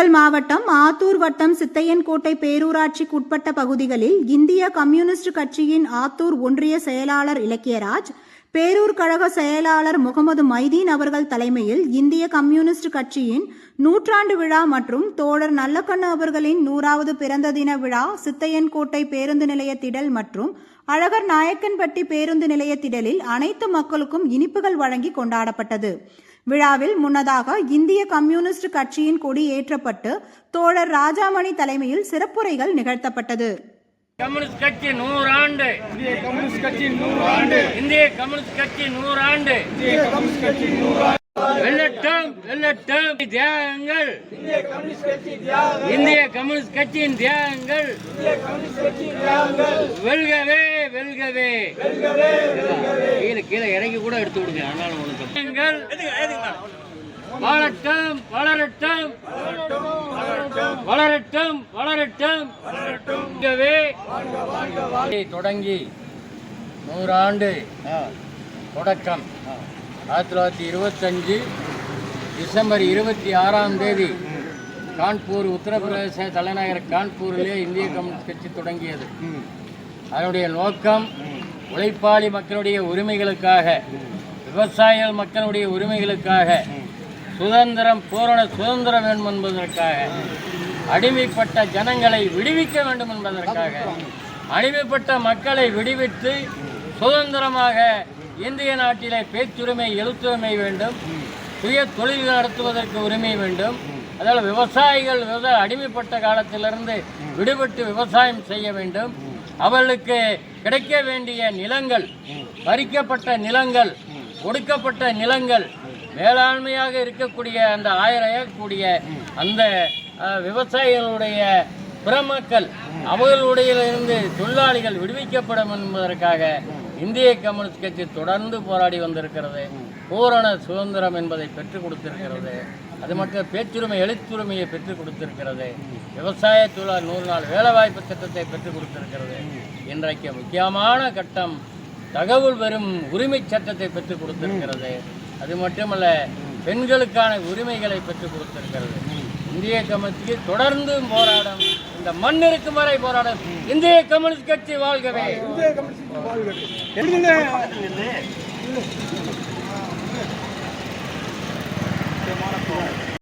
திண்டுக்கல் மாவட்டம் ஆத்தூர் வட்டம் சித்தையன்கோட்டை பேரூராட்சிக்கு உட்பட்ட பகுதிகளில் இந்திய கம்யூனிஸ்ட் கட்சியின் ஆத்தூர் ஒன்றிய செயலாளர் இலக்கியராஜ், பேரூர் கழக செயலாளர் முகமது மைதீன் அவர்கள் தலைமையில் இந்திய கம்யூனிஸ்ட் கட்சியின் 100ஆண்டு விழா மற்றும் தோழர் நல்லக்கண்ணு அவர்களின் 100வது பிறந்த தின விழா சித்தையன்கோட்டை பேருந்து நிலைய திடல் மற்றும் அழகர் நாயக்கன்பட்டி பேருந்து நிலைய திடலில் அனைத்து மக்களுக்கும் இனிப்புகள் வழங்கி கொண்டாடப்பட்டது. விழாவில் முன்னதாக இந்திய கம்யூனிஸ்ட் கட்சியின் கொடி ஏற்றப்பட்டு தோழர் ராஜாமணி தலைமையில் சிறப்புரைகள் நிகழ்த்தப்பட்டது. கம்யூனிஸ்ட் கட்சி 100 ஆண்டு. இந்திய கம்யூனிஸ்ட் கட்சி 100 ஆண்டு. இந்திய கம்யூனிஸ்ட் கட்சி 100 ஆண்டு. இந்திய கம்யூனிஸ்ட் கட்சி 100 ஆண்டு. வெல்லட்டும் வெல்லட்டும் தியாகங்கள். இந்திய கம்யூனிஸ்ட் கட்சி தியாகங்கள். இந்திய கம்யூனிஸ்ட் கட்சியின் தியாகங்கள். இந்திய கம்யூனிஸ்ட் கட்சியின் தியாகங்கள். வெல்கவே வெல்கவே வெல்கவே வெல்கவே. கீழே இறங்கி கூட எடுத்து விடுங்க. அதனால உங்களுக்கு வளரட்டும் வளரட்டும் வளரட்டும் வளரட்டும் தொடங்கி 100 ஆண்டு தொடக்கம் 1925 டிசம்பர் 26ஆம் தேதி கான்பூர், உத்தரப்பிரதேச தலைநகர் கான்பூரிலே இந்திய கம்யூனிஸ்ட் கட்சி தொடங்கியது. அதனுடைய நோக்கம் உழைப்பாளி மக்களுடைய உரிமைகளுக்காக, விவசாயிகள் மக்களுடைய உரிமைகளுக்காக, சுதந்திரம், பூரண சுதந்திரம் வேண்டும் என்பதற்காக, அடிமைப்பட்ட ஜனங்களை விடுவிக்க வேண்டும் என்பதற்காக, அடிமைப்பட்ட மக்களை விடுவித்து சுதந்திரமாக இந்திய நாட்டிலே பேச்சுரிமை, எழுத்துரிமை வேண்டும், சுய தொழில் நடத்துவதற்கு உரிமை வேண்டும். அதனால் விவசாயிகள் அடிமைப்பட்ட காலத்திலிருந்து விடுபட்டு விவசாயம் செய்ய வேண்டும். அவர்களுக்கு கிடைக்க வேண்டிய நிலங்கள், பறிக்கப்பட்ட நிலங்கள், ஒடுக்கப்பட்ட நிலங்கள், மேலாண்மையாக இருக்கக்கூடிய அந்த 1000 ஏக்கக்கூடிய அந்த விவசாயிகளுடைய பிரமக்கள், அவர்களுடைய இருந்து தொழிலாளிகள் விடுவிக்கப்படும் என்பதற்காக இந்திய கம்யூனிஸ்ட் கட்சி தொடர்ந்து போராடி வந்திருக்கிறது. பூரண சுதந்திரம் என்பதை பெற்றுக் கொடுத்திருக்கிறது. அது மட்டும் பேச்சுரிமை, எழுத்துரிமையை பெற்றுக் கொடுத்திருக்கிறது. விவசாய தொழிலாளர் 100 நாள் வேலைவாய்ப்பு திட்டத்தை பெற்றுக் கொடுத்திருக்கிறது. இன்றைக்கு முக்கியமான கட்டம் தகவல் பெறும் உரிமை சட்டத்தை பெற்றுக் கொடுத்திருக்கிறது. அது மட்டுமல்ல, பெண்களுக்கான உரிமைகளை பெற்றுக் கொடுத்திருக்கிறது. இந்திய கம்யூனிஸ்ட் தொடர்ந்து போராடும், இந்த மண் இருக்கும் வரை போராடும். இந்திய கம்யூனிஸ்ட் கட்சி வாழ்கவே.